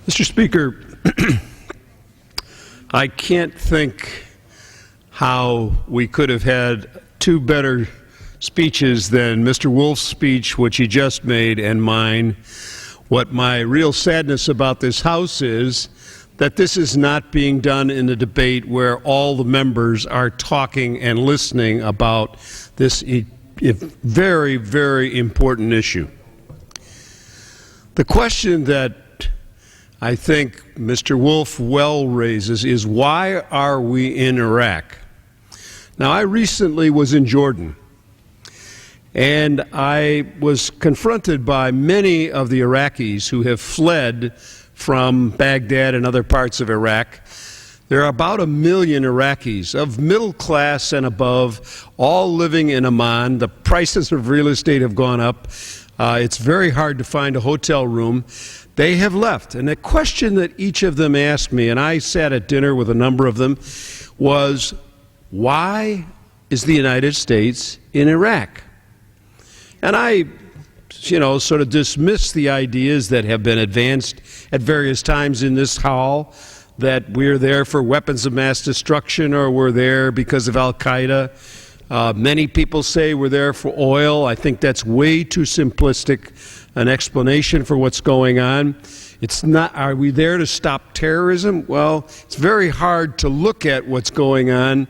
Mr. Speaker, I can't think how we could have had two better speeches than Mr. Wolf's speech, which he just made, and mine. What my real sadness about this House is that this is not being done in a debate where all the members are talking and listening about this very, very important issue. The question that I think Mr. Wolf well raises is, why are we in Iraq? Now, I recently was in Jordan, and I was confronted by many of the Iraqis who have fled from Baghdad and other parts of Iraq. There are about 1 million Iraqis of middle class and above, all living in Amman. The prices of real estate have gone up. It's very hard to find a hotel room. They have left. And the question that each of them asked me, and I sat at dinner with a number of them, was, why is the United States in Iraq? And I, sort of dismissed the ideas that have been advanced at various times in this hall, that we're there for weapons of mass destruction or we're there because of Al-Qaeda. Many people say we're there for oil. I think that's way too simplistic an explanation for what's going on. It's not, are we there to stop terrorism? Well, it's very hard to look at what's going on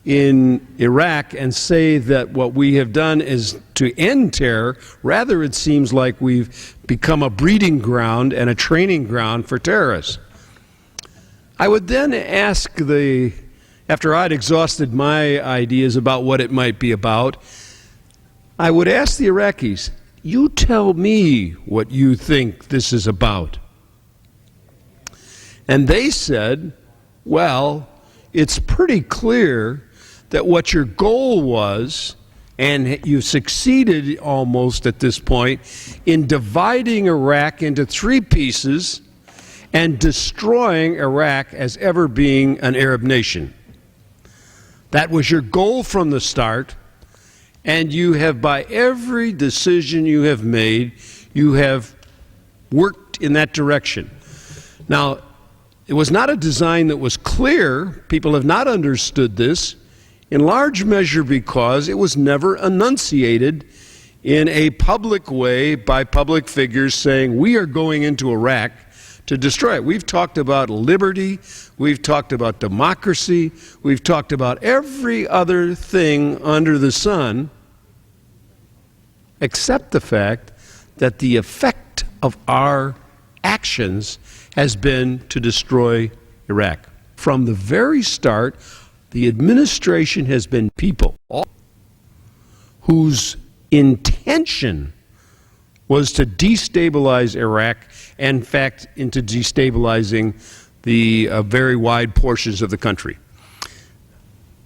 in Iraq and say that what we have done is to end terror. Rather, it seems like we've become a breeding ground and a training ground for terrorists. I would then ask after I'd exhausted my ideas about what it might be about, I would ask the Iraqis, you tell me what you think this is about. And they said, well, it's pretty clear that what your goal was, and you succeeded almost at this point, in dividing Iraq into 3 pieces and destroying Iraq as ever being an Arab nation. That was your goal from the start, and you have, by every decision you have made, you have worked in that direction. Now, it was not a design that was clear. People have not understood this, in large measure because it was never enunciated in a public way by public figures saying, we are going into Iraq to destroy it. We've talked about liberty, we've talked about democracy, we've talked about every other thing under the sun, except the fact that the effect of our actions has been to destroy Iraq. From the very start, the administration has been people whose intention was to destabilize Iraq, and in fact, into destabilizing the very wide portions of the country.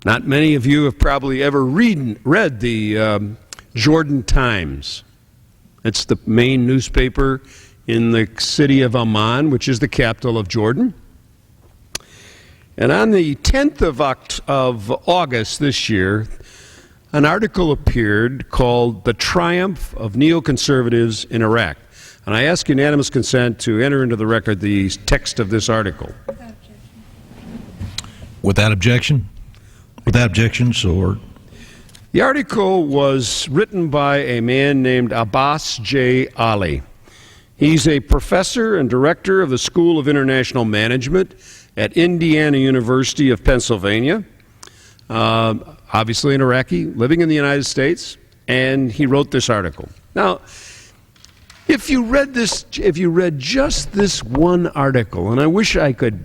Not many of you have probably ever read the Jordan Times. It's the main newspaper in the city of Amman, which is the capital of Jordan. And on the 10th of August this year, an article appeared called "The Triumph of Neoconservatives in Iraq." And I ask unanimous consent to enter into the record the text of this article. Without objection? Without objection, so ordered. The article was written by a man named Abbas J. Ali. He's a professor and director of the School of International Management at Indiana University of Pennsylvania. Obviously an Iraqi living in the United States, and he wrote this article. Now, if you read just this one article, and I wish I could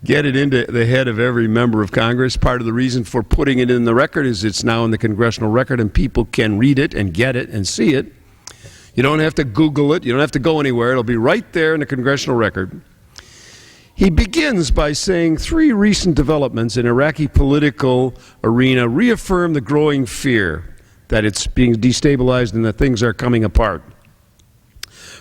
get it into the head of every member of Congress. Part of the reason for putting it in the record is it's now in the congressional record and people can read it and get it and see it. You don't have to Google it. You don't have to go anywhere. It'll be right there in the congressional record. He begins by saying 3 recent developments in Iraqi political arena reaffirm the growing fear that it's being destabilized and that things are coming apart.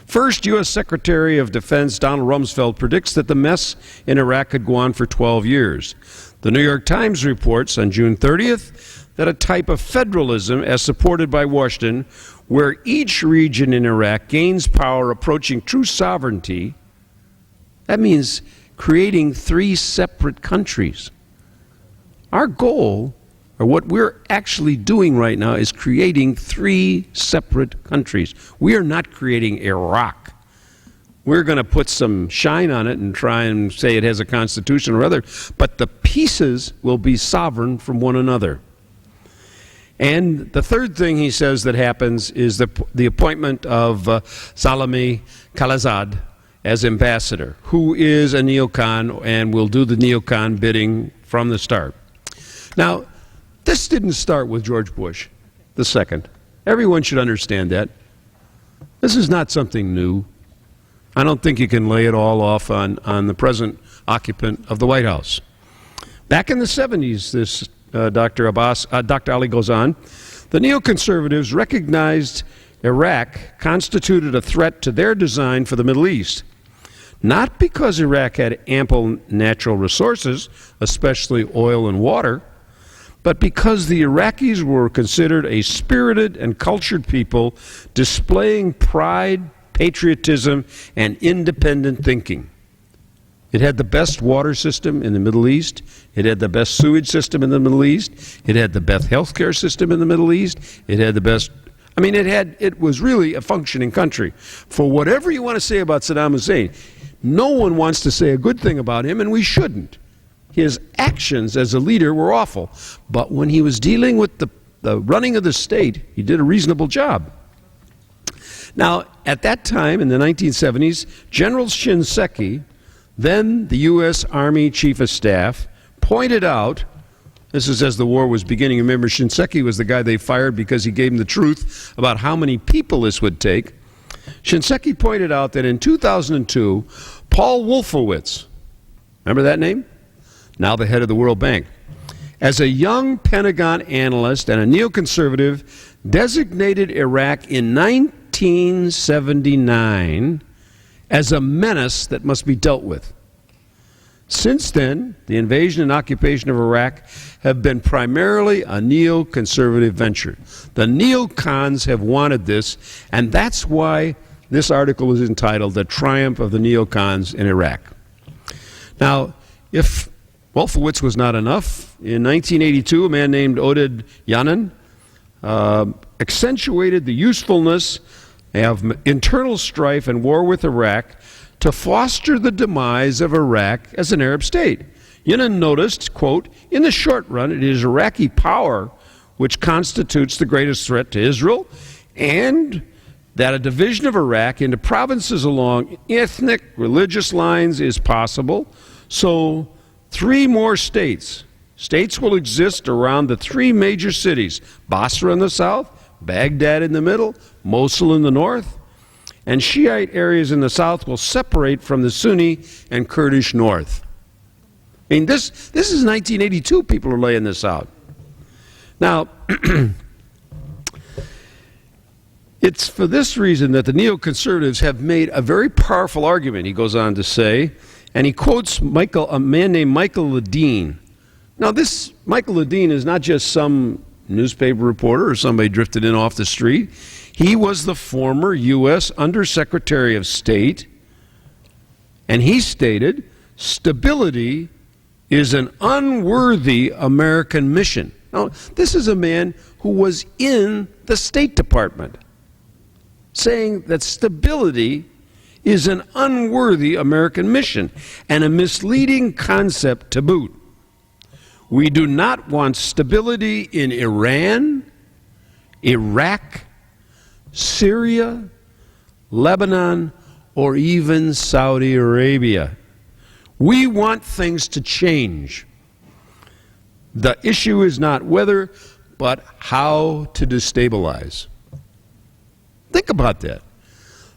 First, U.S. Secretary of Defense Donald Rumsfeld predicts that the mess in Iraq could go on for 12 years. The New York Times reports on June 30th that a type of federalism, as supported by Washington, where each region in Iraq gains power approaching true sovereignty, That means creating 3 separate countries. Our goal, or what we're actually doing right now, is creating 3 separate countries. We are not creating Iraq. We're going to put some shine on it and try and say it has a constitution or other, but the pieces will be sovereign from one another. And the third thing he says that happens is the appointment of Zalmay Khalilzad as ambassador, who is a neocon and will do the neocon bidding from the start. Now, this didn't start with George Bush II. Everyone should understand that. This is not something new. I don't think you can lay it all off on the present occupant of the White House. Back in the 70s, this Dr. Ali goes on, the neoconservatives recognized Iraq constituted a threat to their design for the Middle East. Not because Iraq had ample natural resources, especially oil and water, but because the Iraqis were considered a spirited and cultured people displaying pride, patriotism, and independent thinking. It had the best water system in the Middle East. It had the best sewage system in the Middle East. It had the best healthcare system in the Middle East. It had the best, it was really a functioning country. For whatever you want to say about Saddam Hussein, no one wants to say a good thing about him, and we shouldn't. His actions as a leader were awful. But when he was dealing with the running of the state, he did a reasonable job. Now, at that time, in the 1970s, General Shinseki, then the U.S. Army Chief of Staff, pointed out, this is as the war was beginning, remember Shinseki was the guy they fired because he gave them the truth about how many people this would take. Shinseki pointed out that in 2002, Paul Wolfowitz, remember that name? Now the head of the World Bank, as a young Pentagon analyst and a neoconservative, designated Iraq in 1979 as a menace that must be dealt with. Since then, the invasion and occupation of Iraq have been primarily a neoconservative venture. The neocons have wanted this, and that's why this article is entitled The Triumph of the Neocons in Iraq. Now, if Wolfowitz was not enough, in 1982, a man named Oded Yanin accentuated the usefulness of internal strife and war with Iraq to foster the demise of Iraq as an Arab state. Yanin noticed, quote, in the short run, it is Iraqi power which constitutes the greatest threat to Israel, and that a division of Iraq into provinces along ethnic, religious lines is possible. So 3 more states will exist around the 3 major cities, Basra in the south, Baghdad in the middle, Mosul in the north, and Shiite areas in the south will separate from the Sunni and Kurdish north. I mean, this is 1982, people are laying this out. Now, it's for this reason that the neoconservatives have made a very powerful argument, he goes on to say, and he quotes a man named Michael Ledeen. Now, this Michael Ledeen is not just some newspaper reporter or somebody drifted in off the street. He was the former U.S. Undersecretary of State, and he stated, stability is an unworthy American mission. Now, this is a man who was in the State Department saying that stability is an unworthy American mission and a misleading concept to boot. We do not want stability in Iran, Iraq, Syria, Lebanon, or even Saudi Arabia. We want things to change. The issue is not whether, but how to destabilize. Think about that.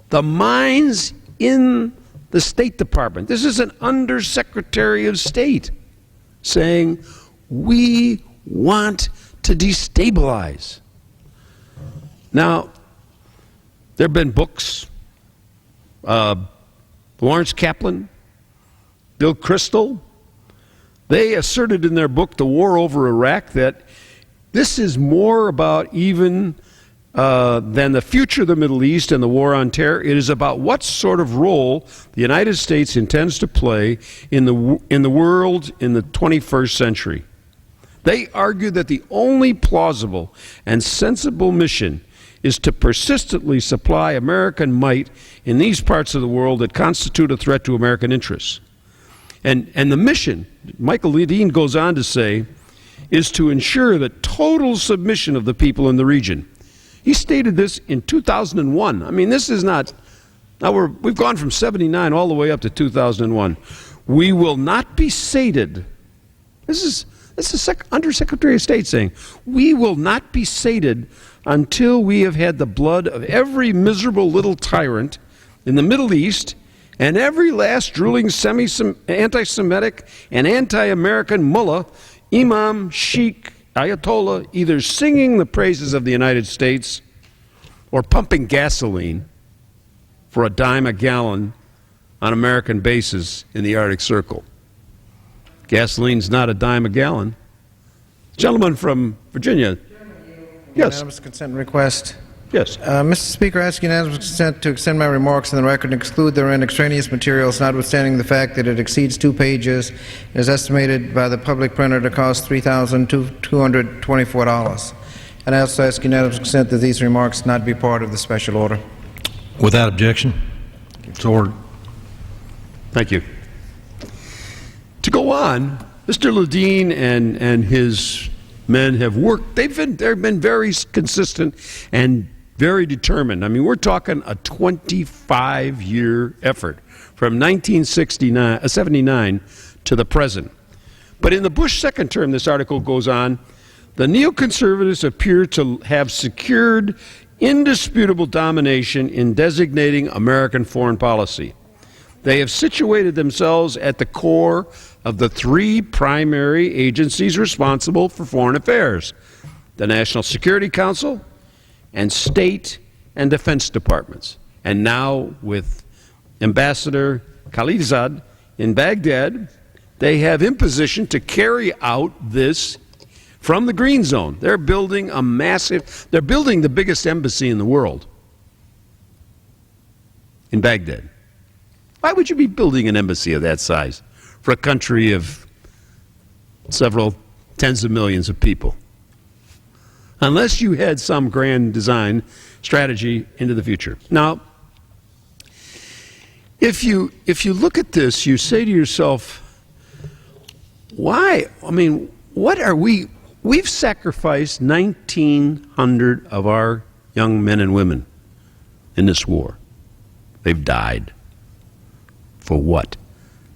The minds in the State Department, this is an Undersecretary of State saying, we want to destabilize. Now, there have been books, Lawrence Kaplan, Bill Kristol, they asserted in their book, The War Over Iraq, that this is more about even than the future of the Middle East and the war on terror. It is about what sort of role the United States intends to play in the world in the 21st century. They argue that the only plausible and sensible mission is to persistently supply American might in these parts of the world that constitute a threat to American interests. And the mission, Michael Ledeen goes on to say, is to ensure the total submission of the people in the region. He stated this in 2001. I mean, this is not, now we've gone from 79 all the way up to 2001. We will not be sated. This is Undersecretary of State saying, we will not be sated until we have had the blood of every miserable little tyrant in the Middle East and every last drooling anti-Semitic and anti-American mullah, imam, sheikh, ayatollah, either singing the praises of the United States or pumping gasoline for a dime a gallon on American bases in the Arctic Circle. Gasoline's not a dime a gallon. Gentleman from Virginia. Yes. Unanimous consent request. Yes. Mr. Speaker, I ask unanimous consent to extend my remarks in the record and exclude therein extraneous materials, notwithstanding the fact that it exceeds 2 pages and is estimated by the public printer to cost $3,224. And I also ask unanimous consent that these remarks not be part of the special order. Without objection, it's ordered. Thank you. To go on, Mr. Ledeen and his men have worked. They've been very consistent and very determined. I mean, we're talking a 25-year effort from 1979 to the present. But in the Bush second term, this article goes on, the neoconservatives appear to have secured indisputable domination in designating American foreign policy. They have situated themselves at the core of the 3 primary agencies responsible for foreign affairs: the National Security Council and State and Defense Departments. And now with Ambassador Khalilzad in Baghdad, they have imposition to carry out this from the Green Zone. They're building they're building the biggest embassy in the world in Baghdad. Why would you be building an embassy of that size for a country of several tens of millions of people? Unless you had some grand design strategy into the future. Now, if you look at this, you say to yourself, why? I mean, what are we've sacrificed 1,900 of our young men and women in this war. They've died. For what?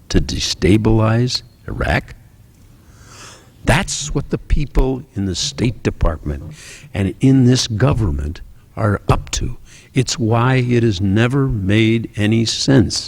To destabilize Iraq? That's what the people in the State Department and in this government are up to. It's why it has never made any sense